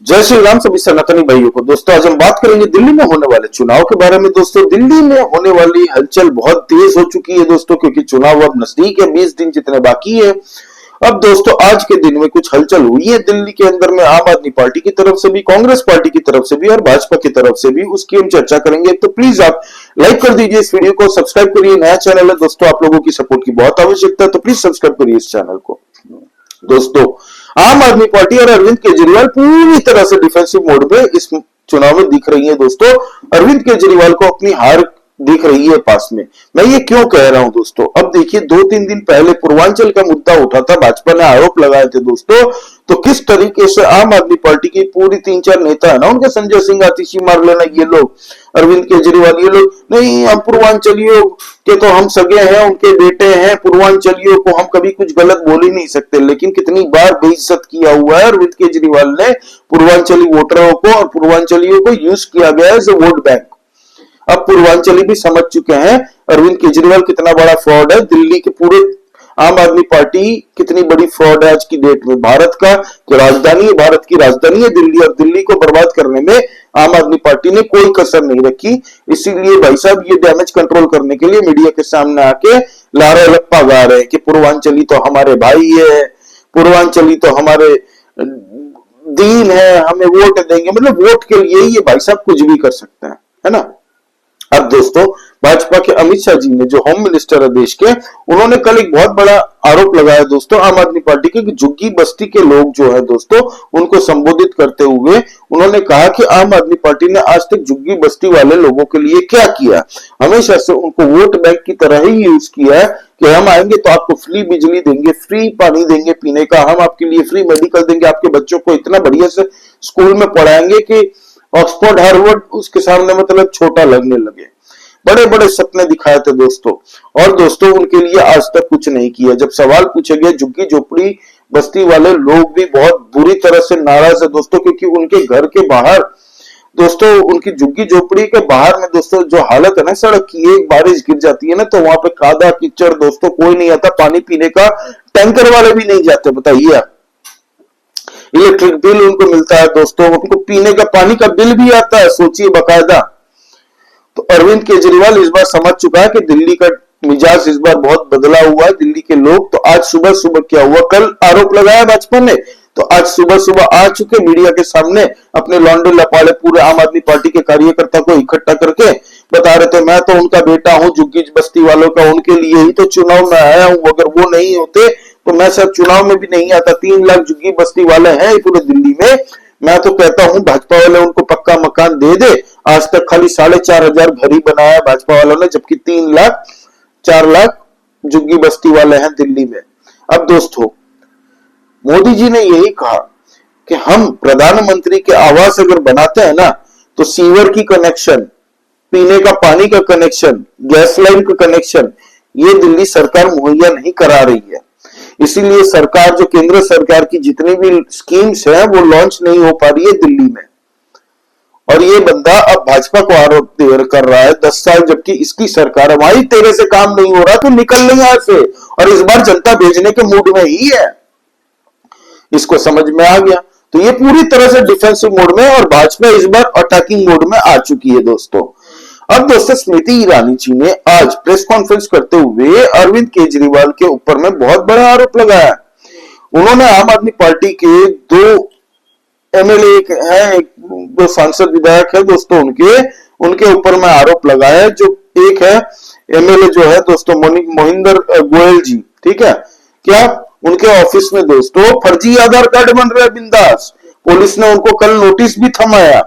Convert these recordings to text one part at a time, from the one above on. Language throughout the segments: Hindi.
जय श्री राम सभी सनातनी भाइयों को। दोस्तों आज हम बात करेंगे दिल्ली में होने वाले चुनाव के बारे में। दोस्तों दिल्ली में होने वाली हलचल बहुत तेज हो चुकी है दोस्तों, क्योंकि चुनाव अब नजदीक है, 20 दिन जितने बाकी है। अब दोस्तों आज के दिन में कुछ हलचल हुई है दिल्ली के अंदर में, आम आदमी पार्टी की तरफ से भी, कांग्रेस पार्टी की तरफ से भी और भाजपा की तरफ से भी, उसकी हम चर्चा करेंगे। तो प्लीज आप लाइक कर दीजिए इस वीडियो को, सब्सक्राइब करिए, नया चैनल है दोस्तों, आप लोगों की सपोर्ट की बहुत आवश्यकता है, तो प्लीज सब्सक्राइब करिए इस चैनल को। दोस्तों आम आदमी पार्टी और अरविंद केजरीवाल पूरी तरह से डिफेंसिव मोड में इस चुनाव में दिख रही है दोस्तों। अरविंद केजरीवाल को अपनी हार दिख रही है पास में। मैं ये क्यों कह रहा हूं दोस्तों, अब देखिए 2-3 दिन पहले पूर्वांचल का मुद्दा उठा था, भाजपा ने आरोप लगाए थे दोस्तों, तो किस तरीके से आम आदमी पार्टी की पूरी 3-4 नेता है ना, उनके संजय सिंह, आतिशी मारलेना, ये लोग, अरविंद केजरीवाल, ये लोग, नहीं हम पूर्वांचलियों के तो हम सगे हैं, उनके बेटे हैं, पूर्वांचलियों को हम कभी कुछ गलत बोल ही नहीं सकते। लेकिन कितनी बार बेइज्जत किया हुआ है अरविंद केजरीवाल ने पूर्वांचली वोटरों को, और पूर्वांचलियों को यूज किया गया है एज ए वोट बैंक। अब पूर्वांचली भी समझ चुके हैं अरविंद केजरीवाल कितना बड़ा फ्रॉड है, दिल्ली के पूरे आम आदमी पार्टी कितनी बड़ी फ्रॉड है आज की डेट में। भारत का राजधानी है, भारत की राजधानी है दिल्ली, और दिल्ली को बर्बाद करने में आम आदमी पार्टी ने कोई कसर नहीं रखी। इसीलिए भाई साहब ये डैमेज कंट्रोल करने के लिए मीडिया के सामने आके लारा लप्पा गा रहे हैं कि पूर्वांचली तो हमारे भाई है, पूर्वांचली तो हमारे दीन है, हमें वोट देंगे। मतलब वोट के लिए ये भाई साहब कुछ भी कर सकते हैं, है ना। अब दोस्तों भाजपा के अमित शाह जी ने, जो होम मिनिस्टर है देश के, उन्होंने कल एक बहुत बड़ा आरोप लगाया दोस्तों आम आदमी पार्टी के, कि झुग्गी बस्ती के लोग जो है दोस्तों, उनको संबोधित करते हुए उन्होंने कहा कि आम आदमी पार्टी ने आज तक झुग्गी बस्ती वाले लोगों के लिए क्या किया, हमेशा से उनको वोट बैंक की तरह ही यूज किया है कि हम आएंगे तो आपको फ्री बिजली देंगे, फ्री पानी देंगे पीने का, हम आपके लिए फ्री मेडिकल देंगे, आपके बच्चों को इतना बढ़िया से स्कूल में पढ़ाएंगे कि ऑक्सफोर्ड हार्वर्ड उसके सामने मतलब छोटा लगने लगे। बड़े बड़े सपने दिखाए थे दोस्तों, और दोस्तों उनके लिए आज तक कुछ नहीं किया। जब सवाल पूछे गए, झुग्गी झोपड़ी बस्ती वाले लोग भी बहुत बुरी तरह से नाराज है दोस्तों, क्योंकि उनके घर के बाहर दोस्तों, उनकी झुग्गी झोपड़ी के बाहर में दोस्तों जो हालत है ना सड़क की, एक बारिश गिर जाती है ना तो वहां पे कादा कीचड़ दोस्तों, कोई नहीं आता, पानी पीने का टैंकर वाले भी नहीं जाते, बताइए आप। इलेक्ट्रिक बिल उनको मिलता है दोस्तों, उनको पीने का पानी का बिल भी आता है, सोचिए बकायदा। तो अरविंद केजरीवाल इस बार समझ चुका है कि दिल्ली का मिजाज इस बार बहुत बदला हुआ है, दिल्ली के लोग। तो आज सुबह सुबह क्या हुआ, कल आरोप लगाया भाजपा ने, तो आज सुबह सुबह आ चुके मीडिया के सामने अपने लौंडे लपाड़े पूरे आम आदमी पार्टी के कार्यकर्ता को इकट्ठा करके बता रहे थे, मैं तो उनका बेटा हूं, झुग्गी बस्ती वालों का, उनके लिए ही तो चुनाव में आया हूं, अगर वो नहीं होते तो मैं शायद चुनाव में भी नहीं आता। 3 लाख झुग्गी बस्ती वाले हैं पूरे दिल्ली में, मैं तो कहता हूं भाजपा वाले उनको पक्का मकान दे दे। आज तक खाली 4,500 घर ही बनाया भाजपा वालों ने, जबकि 3 लाख 4 लाख झुग्गी बस्ती वाले हैं दिल्ली में। अब दोस्तों मोदी जी ने यही कहा कि हम प्रधानमंत्री के आवास अगर बनाते हैं ना, तो सीवर की कनेक्शन, पीने का पानी का कनेक्शन, गैस लाइन का कनेक्शन, ये दिल्ली सरकार मुहैया नहीं करा रही है। इसीलिए सरकार, जो केंद्र सरकार की जितनी भी स्कीम्स हैं, वो लॉन्च नहीं हो पा रही है दिल्ली में। और ये बंदा अब भाजपा को आरोप कर रहा है 10 साल, जबकि इसकी सरकार, हमारी तेरे से काम नहीं हो रहा तो निकल नहीं यहाँ से, और इस बार जनता भेजने के मूड में ही है, इसको समझ में आ गया। तो ये पूरी तरह से डिफेंसिव मोड में, और भाजपा इस बार अटैकिंग मोड में आ चुकी है दोस्तों। अब दोस्तों स्मृति ईरानी जी ने आज प्रेस कॉन्फ्रेंस करते हुए अरविंद केजरीवाल के ऊपर में बहुत बड़ा आरोप लगाया। उन्होंने आम आदमी पार्टी के 2 एमएलए हैं, 2 सांसद विधायक है दोस्तों, उनके ऊपर में आरोप लगाया। जो एक है एमएलए जो है दोस्तों मोहिंदर गोयल जी, ठीक है, क्या उनके ऑफिस में दोस्तों फर्जी आधार कार्ड बन रहे हैं बिंदास, पुलिस ने उनको कल नोटिस भी थमाया।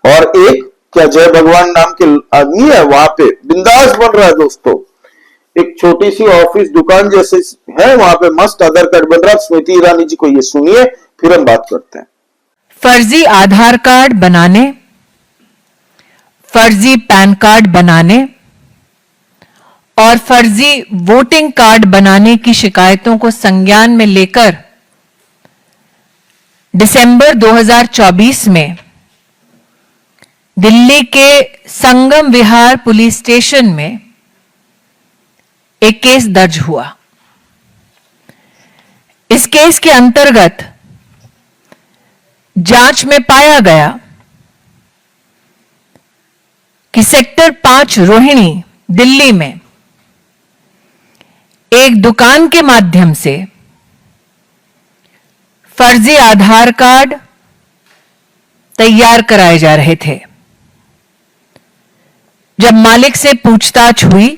और एक क्या जय भगवान नाम के आदमी है, वहां पे बिंदास बन रहा है दोस्तों, एक छोटी सी ऑफिस दुकान जैसे है, वहां पे मस्त आधार कार्ड बन रहा है। स्मृति ईरानी जी को ये सुनिए, फिर हम बात करते हैं। फर्जी आधार कार्ड बनाने, फर्जी पैन कार्ड बनाने और फर्जी वोटिंग कार्ड बनाने की शिकायतों को संज्ञान में लेकर दिसंबर 2024 में दिल्ली के संगम विहार पुलिस स्टेशन में एक केस दर्ज हुआ। इस केस के अंतर्गत जांच में पाया गया कि सेक्टर 5 रोहिणी दिल्ली में एक दुकान के माध्यम से फर्जी आधार कार्ड तैयार कराए जा रहे थे। जब मालिक से पूछताछ हुई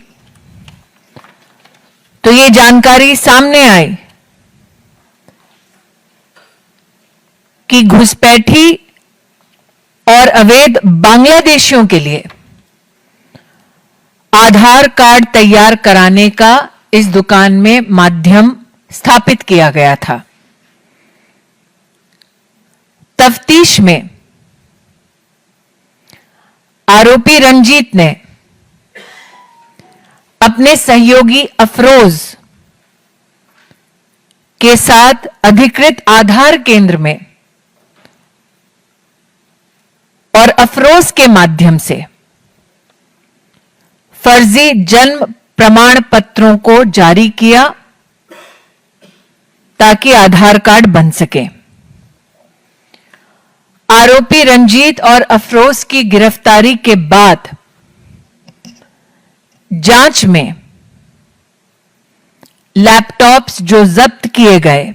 तो ये जानकारी सामने आई कि घुसपैठी और अवैध बांग्लादेशियों के लिए आधार कार्ड तैयार कराने का इस दुकान में माध्यम स्थापित किया गया था। तफ्तीश में आरोपी रंजीत ने अपने सहयोगी अफरोज के साथ अधिकृत आधार केंद्र में और अफरोज के माध्यम से फर्जी जन्म प्रमाण पत्रों को जारी किया ताकि आधार कार्ड बन सके। आरोपी रंजीत और अफरोज की गिरफ्तारी के बाद जांच में लैपटॉप्स जो जब्त किए गए,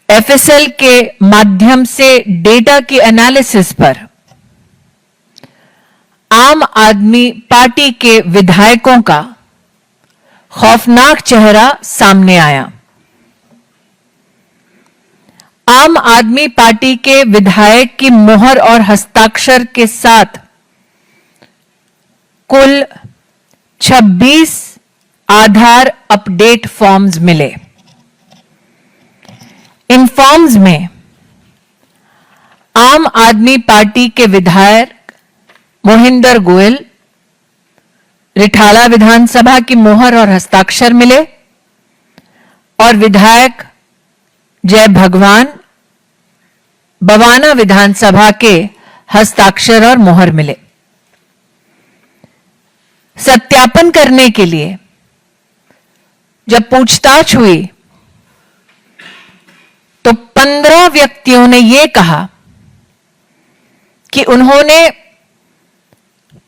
एफएसएल के माध्यम से डेटा की एनालिसिस पर आम आदमी पार्टी के विधायकों का खौफनाक चेहरा सामने आया। आम आदमी पार्टी के विधायक की मोहर और हस्ताक्षर के साथ कुल 26 आधार अपडेट फॉर्म्स मिले। इन फॉर्म्स में आम आदमी पार्टी के विधायक मोहिंदर गोयल, रिठाला विधानसभा की मोहर और हस्ताक्षर मिले और विधायक जय भगवान बवाना विधानसभा के हस्ताक्षर और मोहर मिले। सत्यापन करने के लिए जब पूछताछ हुई तो 15 व्यक्तियों ने यह कहा कि उन्होंने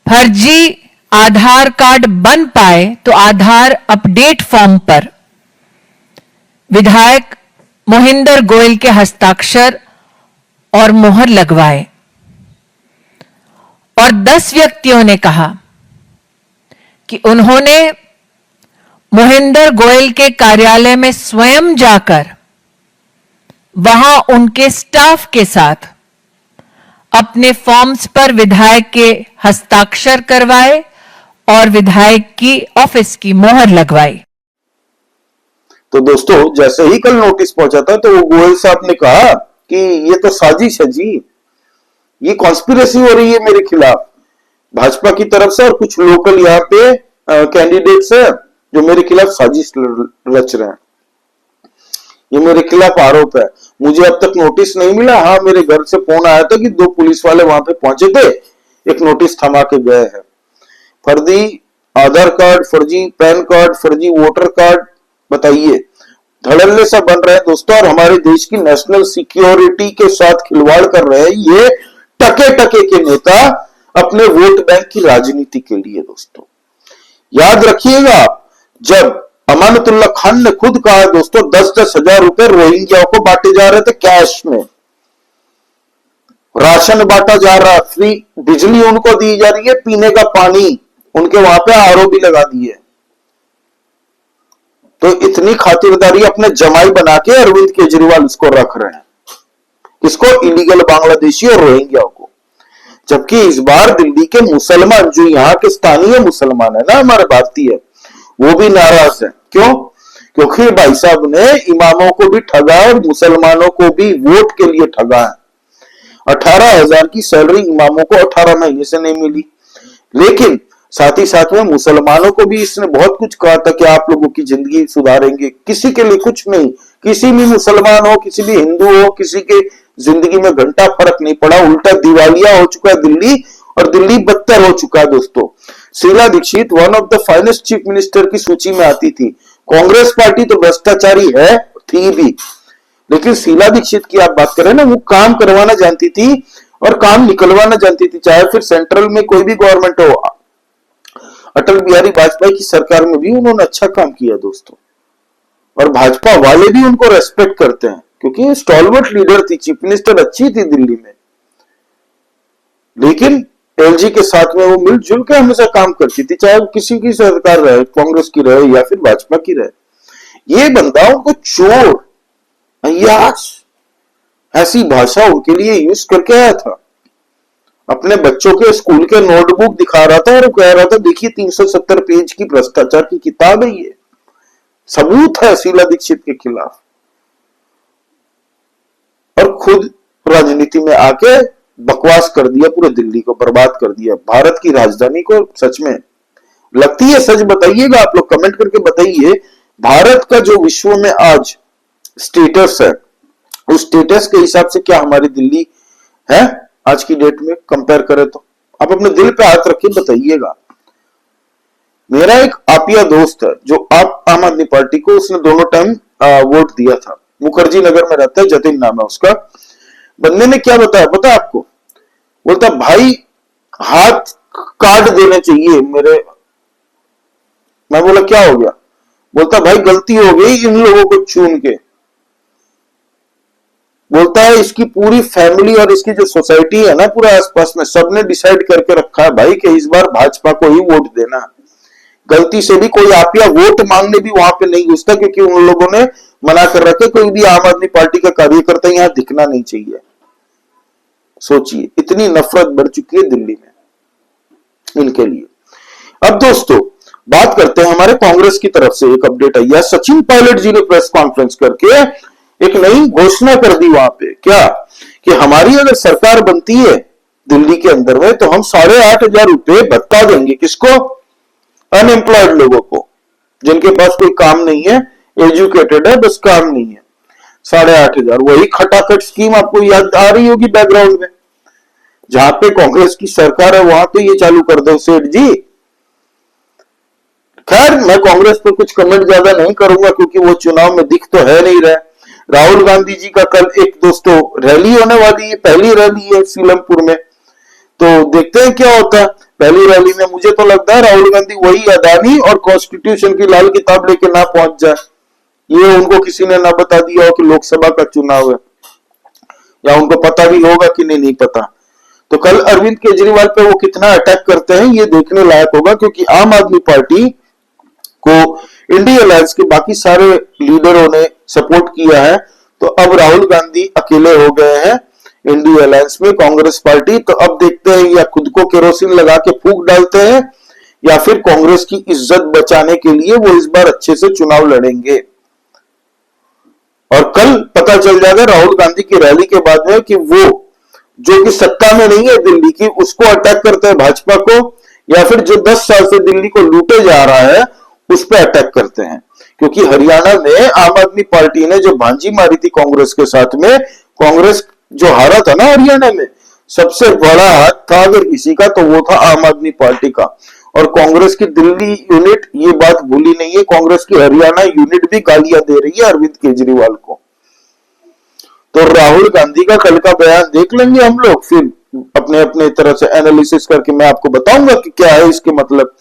फर्जी आधार कार्ड बन पाए तो आधार अपडेट फॉर्म पर विधायक मोहिंदर गोयल के हस्ताक्षर और मोहर लगवाए और 10 व्यक्तियों ने कहा कि उन्होंने मोहिंदर गोयल के कार्यालय में स्वयं जाकर वहां उनके स्टाफ के साथ अपने फॉर्म्स पर विधायक के हस्ताक्षर करवाए और विधायक की ऑफिस की मोहर लगवाई। तो दोस्तों, जैसे ही कल नोटिस पहुंचा था तो वो गोयल साहब ने कहा कि ये तो साजिश है जी, ये कॉन्स्पिरेसी हो रही है मेरे खिलाफ भाजपा की तरफ से और कुछ लोकल यहाँ पे कैंडिडेट्स है जो मेरे खिलाफ साजिश रच रहे हैं। ये मेरे खिलाफ आरोप है। मुझे अब तक नोटिस नहीं मिला। हाँ, मेरे घर से फोन आया था कि 2 पुलिस वाले वहां पे पहुंचे थे, एक नोटिस थमा के गए हैं। फर्जी आधार कार्ड, फर्जी पैन कार्ड, फर्जी वोटर कार्ड, बताइए धड़ल्ले सा बन रहे हैं दोस्तों और हमारे देश की नेशनल सिक्योरिटी के साथ खिलवाड़ कर रहे हैं ये टके टके के नेता अपने वोट बैंक की राजनीति के लिए। दोस्तों याद रखिएगा, जब अमानतुल्लाह खान ने खुद कहा दोस्तों 10-10 हजार रुपए रोहिंग्या को बांटे जा रहे थे कैश में, राशन बांटा जा रहा, फ्री बिजली उनको दी जा रही है, पीने का पानी, उनके वहां पे आरओ भी लगा दिए। तो इतनी खातिरदारी अपने जमाई बना के अरविंद केजरीवाल इसको रख रहे हैं, इसको इलीगल बांग्लादेशी और रोहिंग्या को। जबकि इस बार दिल्ली के मुसलमान जो यहाँ के स्थानीय मुसलमान है ना, हमारे भारतीय, वो भी नाराज है। क्यों? क्योंकि भाई साहब ने इमामों को भी ठगा और मुसलमानों को भी वोट के लिए ठगा है। 18,000 की सैलरी इमामों को 18 महीने से नहीं मिली, लेकिन साथ ही साथ में मुसलमानों को भी इसने बहुत कुछ कहा था कि आप लोगों की जिंदगी सुधारेंगे। किसी के लिए कुछ नहीं, किसी भी मुसलमान हो, किसी भी हिंदू हो, किसी के जिंदगी में घंटा फर्क नहीं पड़ा। उल्टा दिवालिया हो चुका है दिल्ली और दिल्ली बदतर हो चुका है। दोस्तों, Sheila Dikshit one of the finest chief minister की सूची में आती थी। कांग्रेस पार्टी तो भ्रष्टाचारी है, थी भी, लेकिन शीला दीक्षित की आप बात करें ना, वो काम करवाना जानती थी और काम निकलवाना जानती थी, चाहे फिर सेंट्रल में कोई भी गवर्नमेंट हो। अटल बिहारी वाजपेयी की सरकार में भी उन्होंने अच्छा काम किया दोस्तों, और भाजपा वाले भी उनको रेस्पेक्ट करते हैं क्योंकि स्टॉलवर्ट लीडर थी, चीफ मिनिस्टर अच्छी थी दिल्ली में। लेकिन एलजी के साथ में वो मिलजुल के हमेशा काम करती थी, चाहे वो किसी की सरकार रहे, कांग्रेस की रहे या फिर भाजपा की रहे। ये बंदा उनको चोर, अय्याश, ऐसी भाषा उनके लिए यूज करके आया था। अपने बच्चों के स्कूल के नोटबुक दिखा रहा था और कह रहा था देखिए 370 पेज की भ्रष्टाचार की किताब है, ये सबूत है शीला दीक्षित के खिलाफ। और खुद राजनीति में आके बकवास कर दिया, पूरे दिल्ली को बर्बाद कर दिया, भारत की राजधानी को। सच में लगती है सच? बताइएगा आप लोग, कमेंट करके बताइए। भारत का जो विश्व में आज स्टेटस है, उस स्टेटस के हिसाब से क्या हमारी दिल्ली है आज की डेट में कंपेयर करें तो? आप अपने दिल पे हाथ रखिए, बताइएगा। मेरा एक आपिया दोस्त है जो आप आम आदमी पार्टी को, उसने दोनों टाइम वोट दिया था, मुखर्जी नगर में रहता है, जतिन नाम है उसका। बंदे ने क्या बताया पता आपको? बोलता भाई हाथ काट देने चाहिए मेरे। मैं बोला क्या हो गया? बोलता भाई गलती हो गई इन लोगों को चुन के। बोलता है इसकी पूरी फैमिली और इसकी जो सोसाइटी है ना पूरा आसपास में, सबने डिसाइड करके रखा है भाई कि इस बार भाजपा को ही वोट देना। गलती से भी कोई आपिया वोट मांगने भी वहां पे नहीं घुसता, क्योंकि उन लोगों ने मना कर रखा है कोई भी आम आदमी पार्टी का कार्यकर्ता यहां दिखना नहीं चाहिए। सोचिए, इतनी नफरत बढ़ चुकी है दिल्ली में इनके लिए। अब दोस्तों बात करते हैं हमारे कांग्रेस की तरफ से एक अपडेट आई है। सचिन पायलट जी ने प्रेस कॉन्फ्रेंस करके एक नई घोषणा कर दी वहां पे, क्या कि हमारी अगर सरकार बनती है दिल्ली के अंदर में तो हम 8,500 रुपए भत्ता देंगे। किसको? अनएम्प्लॉयड लोगों को, जिनके पास कोई काम नहीं है, एजुकेटेड है बस काम नहीं है। 8,500 वही खटाखट स्कीम आपको याद आ रही होगी बैकग्राउंड में, जहां पे कांग्रेस की सरकार है वहां पे ये चालू कर दो सेठ जी। खैर मैं कांग्रेस पर कुछ कमेंट ज्यादा नहीं करूंगा क्योंकि वो चुनाव में दिख तो है नहीं रहे। राहुल गांधी जी का कल एक दोस्तों रैली होने वाली है, पहली रैली है सीलमपुर में, तो देखते हैं क्या होता है। पहली रैली में मुझे तो लगता है राहुल गांधी वही अदानी और कॉन्स्टिट्यूशन की लाल किताब लेके ना पहुंच जाए, ये उनको किसी ने ना बता दिया हो कि लोकसभा का चुनाव है, या उनको पता भी होगा कि नहीं पता। तो कल अरविंद केजरीवाल पे वो कितना अटैक करते हैं ये देखने लायक होगा, क्योंकि आम आदमी पार्टी को इंडिया अलायंस के बाकी सारे लीडरों ने सपोर्ट किया है, तो अब राहुल गांधी अकेले हो गए हैं इंडिया अलायंस में कांग्रेस पार्टी। तो अब देखते हैं या खुद को केरोसिन लगा के फूंक डालते हैं या फिर कांग्रेस की इज्जत बचाने के लिए वो इस बार अच्छे से चुनाव लड़ेंगे। और कल पता चल जाएगा राहुल गांधी की रैली के बाद में कि वो जो कि सत्ता में नहीं है दिल्ली की, उसको अटैक करते हैं भाजपा को, या फिर जो 10 साल से दिल्ली को लूटे जा रहा है उस पर अटैक करते हैं। क्योंकि हरियाणा में आम आदमी पार्टी ने जो भांजी मारी थी कांग्रेस के साथ में, कांग्रेस जो हारा था ना हरियाणा में, सबसे बड़ा हाथ था अगर किसी का तो वो था आम आदमी पार्टी का। और कांग्रेस की दिल्ली यूनिट ये बात भूली नहीं है, कांग्रेस की हरियाणा यूनिट भी गालियां दे रही है अरविंद केजरीवाल को। तो राहुल गांधी का कल का बयान देख लेंगे हम लोग, फिर अपने अपने तरह से एनालिसिस करके मैं आपको बताऊंगा कि क्या है इसके मतलब।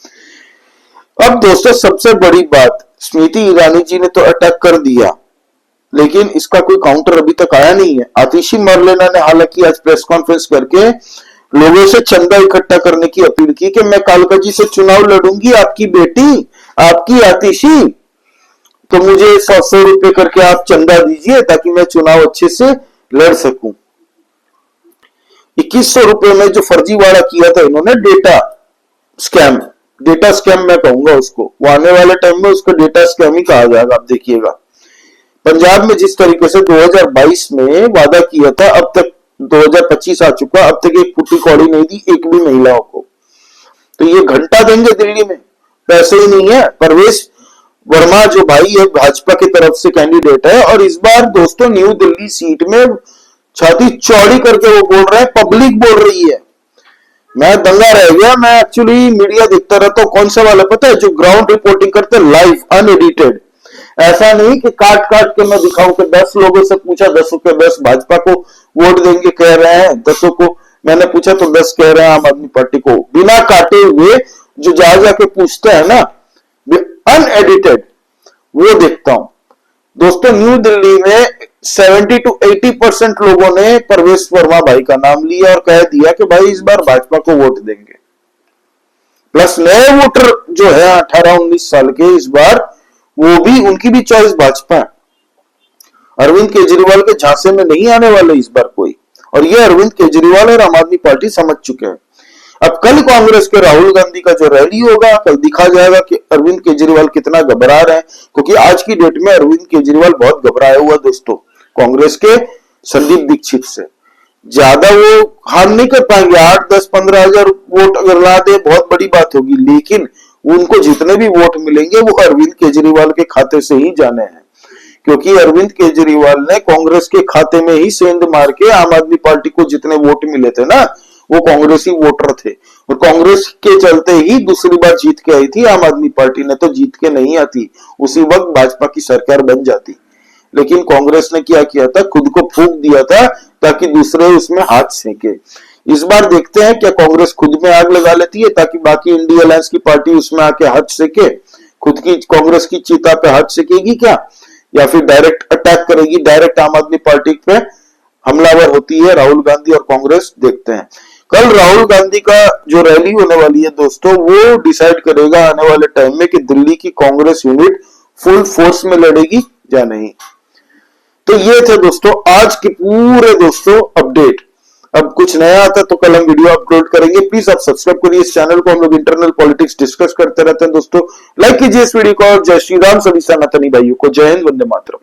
अब दोस्तों सबसे बड़ी बात, स्मृति ईरानी जी ने तो अटैक कर दिया, लेकिन इसका कोई काउंटर अभी तक आया नहीं है। आतिशी मरलेना ने हालांकि आज प्रेस कॉन्फ्रेंस करके लोगों से चंदा इकट्ठा करने की अपील की कि मैं कालका जी से चुनाव लड़ूंगी, आपकी बेटी, आपकी आतिशी, तो मुझे 100 रुपए करके आप चंदा दीजिए ताकि मैं चुनाव अच्छे से लड़ सकूं। 2100 रुपए में जो फर्जीवाड़ा किया था इन्होंने, डेटा स्कैम मैं कहूंगा उसको, वो आने वाले टाइम में उसको डेटा स्कैम ही कहा जाएगा। आप देखिएगा पंजाब में जिस तरीके से 2022 में वादा किया था, अब तक 2025 आ चुका, अब तक एक फुट्टी कौड़ी नहीं दी एक भी महिलाओं को। तो ये घंटा देंगे दिल्ली में, पैसे ही नहीं है। परवेश वर्मा जो भाई है भाजपा की तरफ से कैंडिडेट है, और इस बार दोस्तों न्यू दिल्ली सीट में छाती चौड़ी करके वो बोल रहे हैं, पब्लिक बोल रही है। मैं दंगा रह गया। मैं एक्चुअली मीडिया देखता रहता हूं, कौन सा वाला पता है, जो ग्राउंड रिपोर्टिंग करते हैं लाइव अनएडिटेड, ऐसा नहीं कि काट काट के मैं दिखाऊं कि 10 लोगों से पूछा 10 के 10 भाजपा को वोट देंगे कह रहे हैं, 10 को मैंने पूछा तो 10 कह रहे हैं आम आदमी पार्टी को, बिना काटे हुए जो जा जाके पूछते हैं ना अनएडिटेड, वो देखता हूं। दोस्तों न्यू दिल्ली में 70 to 80% लोगों ने परवेश वर्मा भाई का नाम लिया और कह दिया कि भाई इस बार भाजपा को वोट देंगे। प्लस नए वोटर जो है 18-19 साल के, इस बार वो भी, उनकी भी चॉइस भाजपा है। अरविंद केजरीवाल के झांसे में नहीं आने वाले इस बार कोई, और ये अरविंद केजरीवाल और आम आदमी पार्टी समझ चुके हैं। अब कल कांग्रेस के राहुल गांधी का जो रैली होगा, कल दिखा जाएगा कि अरविंद केजरीवाल कितना घबरा रहे हैं, क्योंकि आज की डेट में अरविंद केजरीवाल बहुत घबराया हुआ दोस्तों। कांग्रेस के संदीप दीक्षित से ज्यादा वो हार्म नहीं कर पाएंगे, 8-10-15 हजार वोट अगर ला दे बहुत बड़ी बात होगी, लेकिन उनको जितने भी वोट मिलेंगे वो अरविंद केजरीवाल के खाते से ही जाने हैं, क्योंकि अरविंद केजरीवाल ने कांग्रेस के खाते में ही सेंध मार के आम आदमी पार्टी को जितने वोट मिले थे ना, वो कांग्रेसी वोटर थे, और कांग्रेस के चलते ही दूसरी बार जीत के आई थी आम आदमी पार्टी ने, तो जीत के नहीं आती, उसी वक्त भाजपा की सरकार बन जाती। लेकिन कांग्रेस ने क्या किया था, खुद को फूंक दिया था ताकि दूसरे उसमें हाथ सेके। इस बार देखते हैं क्या कांग्रेस खुद में आग लगा लेती है ताकि बाकी इंडिया अलायंस की पार्टी उसमें आके हाथ सेके, खुद की कांग्रेस की चिता पे हाथ सेकेगी क्या, या फिर डायरेक्ट अटैक करेगी, डायरेक्ट आम आदमी पार्टी पे हमलावर होती है राहुल गांधी और कांग्रेस। देखते हैं कल राहुल गांधी का जो रैली होने वाली है दोस्तों, वो डिसाइड करेगा आने वाले टाइम में कि दिल्ली की कांग्रेस यूनिट फुल फोर्स में लड़ेगी या नहीं। तो ये थे दोस्तों आज के पूरे दोस्तों अपडेट। अब कुछ नया आता तो कल हम वीडियो अपलोड करेंगे, प्लीज आप सब्सक्राइब करिए इस चैनल को, हम लोग इंटरनल पॉलिटिक्स डिस्कस करते रहते हैं दोस्तों। लाइक कीजिए इस वीडियो को, और जय श्री राम सभी सनातनी भाइयों को, जय हिंद, वंदे मातरम।